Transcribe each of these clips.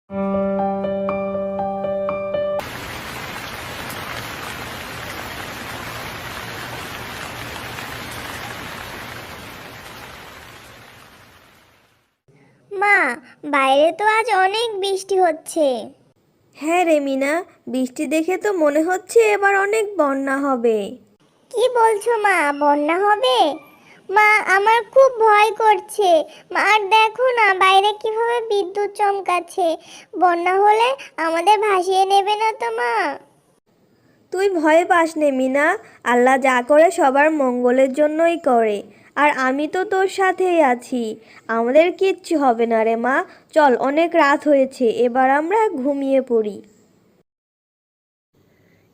মা, বাইরে তো আজ অনেক বৃষ্টি হচ্ছে। হ্যাঁ রে মিনা, বৃষ্টি দেখে তো মনে হচ্ছে এবার অনেক বন্যা হবে। কি বলছো মা, বন্যা হবে? মা, আমার খুব ভয় করছে। মা, আর দেখো না বাইরে কিভাবে বিদ্যুৎ চমকাচ্ছে। বন্যা হলে আমাদের ভাসিয়ে নেবে না তো মা? তুই ভয় পাস নে মিনা, আল্লাহ যা করে সবার মঙ্গলের জন্যই করে। আর আমি তো তোর সাথেই আছি, আমাদের কিচ্ছু হবে না রে মা। চল, অনেক রাত হয়েছে, এবার আমরা ঘুমিয়ে পড়ি।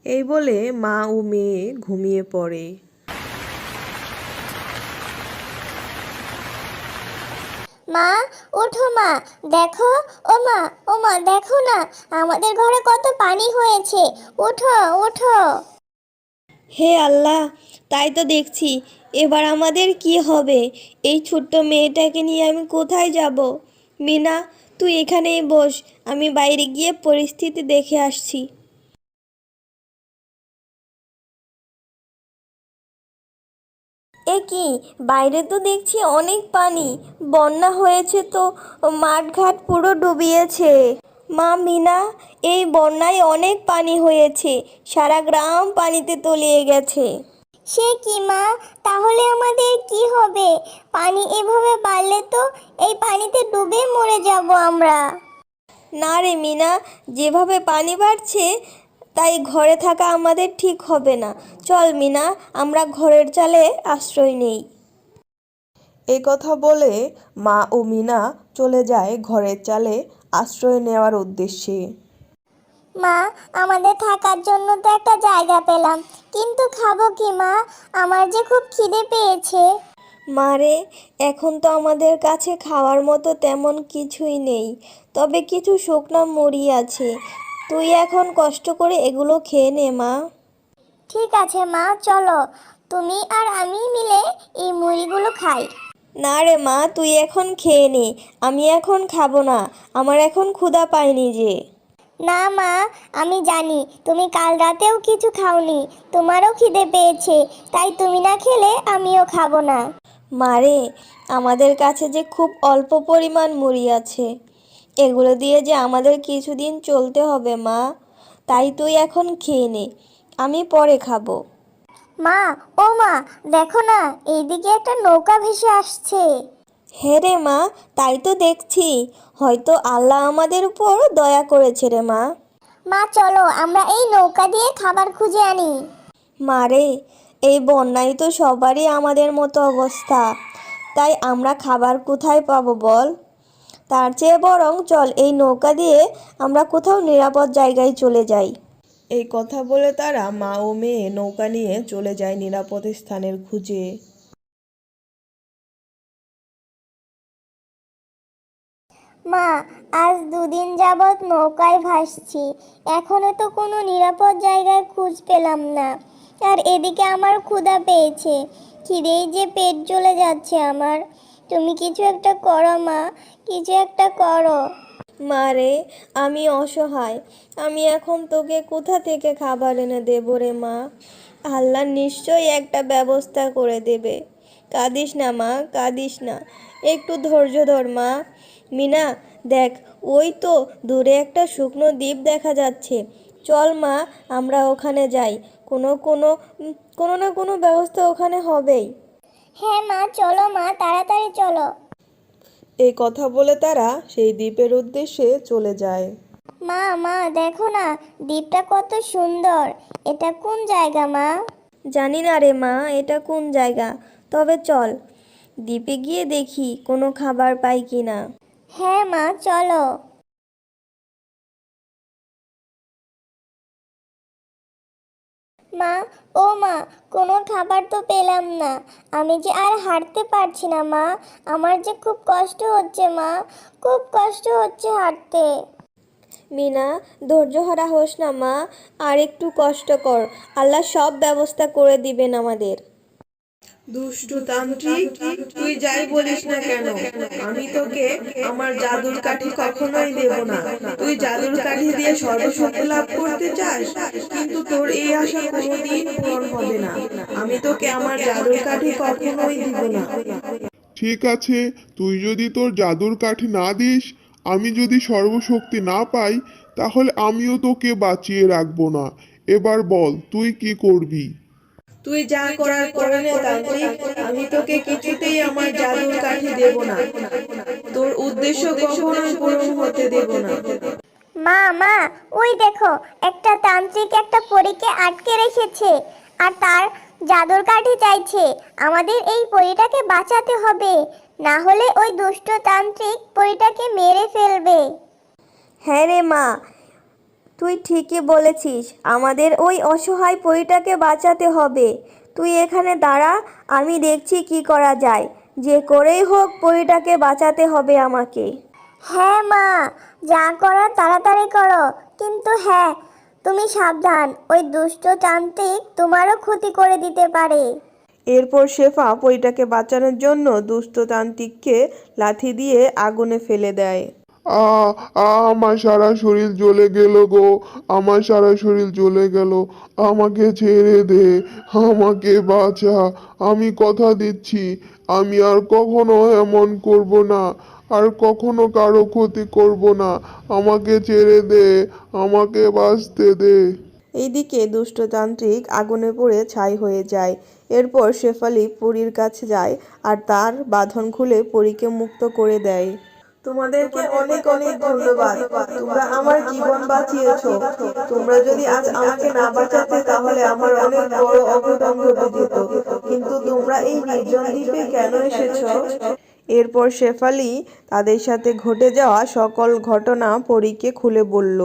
এই বলে মা ও মেয়ে ঘুমিয়ে পড়ে। মা, ওঠো মা, দেখো। ও মা, ও মা, দেখো না আমাদের ঘরে কত পানি হয়েছে। ওঠো, ওঠো। হে আল্লাহ, তাই তো দেখছি। এবার আমাদের কি হবে? এই ছোট্ট মেয়েটাকে নিয়ে আমি কোথায় যাব? মিনা, তুই এখানেই বস, আমি বাইরে গিয়ে পরিস্থিতি দেখে আসছি। এ কি, বাইরে তো দেখছি অনেক পানি, বন্যা হয়েছে তো, মাঠঘাট পুরো ডুবিয়েছে। মা মিনা, এই বন্যায় অনেক পানি হয়েছে, সারা গ্রাম পানিতে তলিয়ে গেছে। সে কি মা, তাহলে আমাদের কি হবে? পানি এভাবে বাড়লে তো এই পানিতে ডুবে মরে যাব আমরা। না রে মিনা, যেভাবে পানি বাড়ছে তাই ঘরে থাকা আমাদের ঠিক হবে না। চল মিনা, আমরা ঘরের চালে আশ্রয় নেই। এই কথা বলে মা ও মিনা চলে যায় ঘরের চালে আশ্রয় নেওয়ার উদ্দেশ্যে। মা, আমাদের থাকার জন্য তো একটা জায়গা পেলাম, কিন্তু খাবো কি মা? আমার যে খুব খিদে পেয়েছে। মারে, এখন তো আমাদের কাছে খাওয়ার মতো তেমন কিছুই নেই, তবে কিছু শুকনো মুড়ি আছে। তুই এখন কষ্ট করে এগুলো খেয়ে নে মা। ঠিক আছে মা, চলো তুমি আর আমি মিলে এই মুড়িগুলো খাই। না রে মা, তুই এখন খেয়ে নে, আমি এখন খাবো না, আমার এখন ক্ষুধা পায়নি যে। না মা, আমি জানি তুমি কাল রাতেও কিছু খাওনি, তোমারও খিদে পেয়েছে, তাই তুমি না খেলে আমিও খাবো না। মারে, আমাদের কাছে যে খুব অল্প পরিমাণ মুড়ি আছে, এগুলো দিয়ে যে আমাদের কিছুদিন চলতে হবে মা। তাই তুই এখন খেয়ে নে, আমি পরে খাবো। মা, ও মা, দেখো না এইদিকে একটা নৌকা ভেসে আসছে। হ্যাঁ রে মা, তাই তো দেখছি, হয়তো আল্লাহ আমাদের উপর দয়া করেছে রে মা। মা, চলো আমরা এই নৌকা দিয়ে খাবার খুঁজে আনি। মারে, এই বন্যায় তো সবারই আমাদের মতো অবস্থা, তাই আমরা খাবার কোথায় পাবো বল? তার চেয়ে বরং চল এই নৌকা দিয়ে আমরা কোথাও নিরাপদ জায়গায় চলে যাই। এই কথা বলে তারা মা ও মেয়ে নৌকা নিয়ে চলে যায় নিরাপদ স্থানের খুঁজে। মা, আজ দুদিন যাবৎ নৌকায় ভাসছি, এখনো তো কোনো নিরাপদ জায়গায় খোঁজ পেলাম না। আর এদিকে আমার ক্ষুধা পেয়েছে, খিদেই যে পেট জ্বলে যাচ্ছে আমার। তুমি কিছু একটা করো মা, কিছু একটা করো। মারে, আমি অসহায়, আমি এখন তোকে কোথা থেকে খাবার এনে দেবো রে মা? আল্লাহ নিশ্চয়ই একটা ব্যবস্থা করে দেবে। কাঁদিস না মা, কাঁদিস না, একটু ধৈর্য ধর মা। মিনা, দেখ, ওই তো দূরে একটা শুকনো দ্বীপ দেখা যাচ্ছে। চল মা, আমরা ওখানে যাই, কোনো কোনো কোনো না কোনো ব্যবস্থা ওখানে হবেই। হ্যাঁ মা, চলো মা, তাড়াতাড়ি চলো। এই কথা বলে তারা সেই দ্বীপের উদ্দেশ্যে চলে যায়। মা, মা, দেখো না দ্বীপটা কত সুন্দর। এটা কোন জায়গা মা? জানি না রে মা, এটা কোন জায়গা, তবে চল দ্বীপে গিয়ে দেখি কোনো খাবার পাই কি না। হ্যাঁ মা, চলো। মা, ও মা, কোনো খাবার তো পেলাম না। আমি যে আর হাঁটতে পারছি না মা, আমার যে খুব কষ্ট হচ্ছে মা, খুব কষ্ট হচ্ছে হাঁটতে। মিনা, ধৈর্যহারা হোস না মা, আর একটু কষ্ট কর, আল্লাহ সব ব্যবস্থা করে দিবেন আমাদের। দুষ্টু তান্ত্রিক, তুই যাই বলিস না কেন, আমি তোকে আমার জাদুর কাঠি কখনোই দেব না। তুই জাদুর কাঠি দিয়ে সর্বশক্তি লাভ করতে চাস, কিন্তু তোর এই আশা কোনোদিন পূরণ হবে না। আমি তোকে আমার জাদুর কাঠি কখনোই দিব না। ঠিক আছে, তুই যদি তোর জাদুর কাঠি না দিস, আমি যদি সর্বশক্তি না পাই, তাহলে আমিও তোকে বাঁচিয়ে রাখবো না। এবার বল তুই কি করবি? তুই যা করার করে নে তান্ত্রিক, আমি তোকে কিছুতেই আমার জাদুর কাঠি দেব না। তোর উদ্দেশ্য কখনোই পূরণ হতে দেব না। মা মা, ওই দেখো, একটা তান্ত্রিক একটা পরীকে আটকে রেখেছে আর তার জাদুর কাঠি চাইছে। আমাদের এই পরীটাকে বাঁচাতে হবে, না হলে ওই দুষ্ট তান্ত্রিক পরীটাকে মেরে ফেলবে। হ্যাঁ রে মা, তুই ঠিকই বলেছিস, আমাদের ওই অসহায় পরীটাকে বাঁচাতে হবে। তুই এখানে দাঁড়া, আমি দেখছি কি করা যায়। যে করেই হোক পরীটাকে বাঁচাতে হবে আমাকে। হ্যাঁ মা, যা করার তাড়াতাড়ি করো, কিন্তু হ্যাঁ, তুমি সাবধান, ওই দুষ্ট তান্ত্রিক তোমারও ক্ষতি করে দিতে পারে। এরপর শেফা পরীটাকে বাঁচানোর জন্য দুষ্ট তান্ত্রিককে লাথি দিয়ে আগুনে ফেলে দেয়। আ আমার সারা শরীর জ্বলে গেল গো, আমার সারা শরীর জ্বলে গেল। আমাকে ছেড়ে দে, আমাকে বাঁচা। আমি কথা দিচ্ছি, আমি আর কখনো এমন করব না, আর কখনো কারো ক্ষতি করব না। আমাকে ছেড়ে দে, আমাকে বাঁচতে দে। এইদিকে দুষ্টতান্ত্রিক আগুনে পুড়ে ছাই হয়ে যায়। এরপর শেফালি পরীর কাছে যায় আর তার বাঁধন খুলে পরীকে মুক্ত করে দেয়। তোমাদেরকে অনেক অনেক ধন্যবাদ, তোমরা আমার জীবন বাঁচিয়েছো। তোমরা যদি আজ আমাকে না বাঁচাতে তাহলে আমার অনেক বড় অঘটন ঘটে যেত। কিন্তু তোমরা এই নির্জন দ্বীপে কেন এসেছো? এরপর শেফালি তাদের সাথে ঘটে যাওয়া সকল ঘটনা পরীকে খুলে বলল।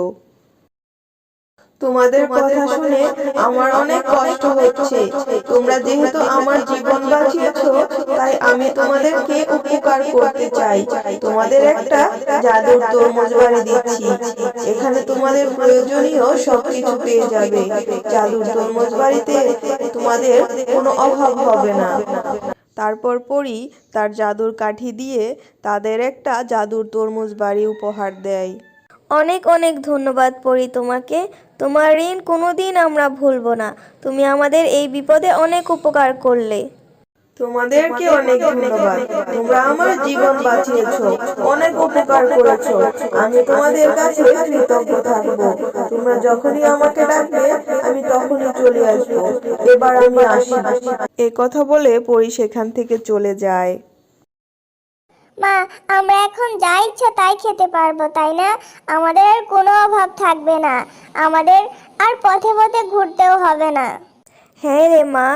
তোমাদের কথা শুনে আমার অনেক কষ্ট হচ্ছে। তোমরা যেহেতু আমার জীবন বাঁচিয়েছো, তাই আমি তোমাদেরকে উপকার করতে চাই। তোমাদের একটা জাদুর তরমুজ বাড়ি দিচ্ছি। এখানে তোমাদের প্রয়োজনীয় সবকিছু পেয়ে যাবে। জাদুর তরমুজ বাড়িতে তোমাদের কোনো অভাব হবে না। তারপর পরী তার জাদুর কাঠি দিয়ে তাদের একটা জাদুর তরমুজ বাড়ি উপহার দেয়। অনেক অনেক ধন্যবাদ পরি তোমাকে। তোমার ঋণ কোনোদিন আমরা ভুলবো না। তুমি আমাদের এই বিপদে অনেক উপকার করলে। তোমাদেরকে অনেক ধন্যবাদ, তোমরা আমার জীবন বাঁচিয়েছো, অনেক উপকার করেছো। আমি তোমাদের কাছে কৃতজ্ঞ থাকবো। তোমরা যখনই আমাকে ডাকবে আমি তখনই চলে আসবো। এবার আমি আসি। এই কথা বলে পরী সেখান থেকে চলে যায়। মা, আমরা এখন যা ইচ্ছা তাই খেতে পারবো, তাই না? আমাদের আর কোনো অভাব থাকবে না, আমাদের আর পথে পথে ঘুরতেও হবে না। হ্যাঁ রে মা,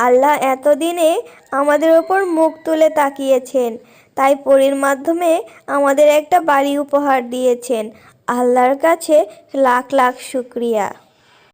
আল্লাহ এতদিনে আমাদের ওপর মুখ তুলে তাকিয়েছেন, তাই পরীর মাধ্যমে আমাদের একটা বাড়ি উপহার দিয়েছেন। আল্লাহর কাছে লাখ লাখ শুক্রিয়া।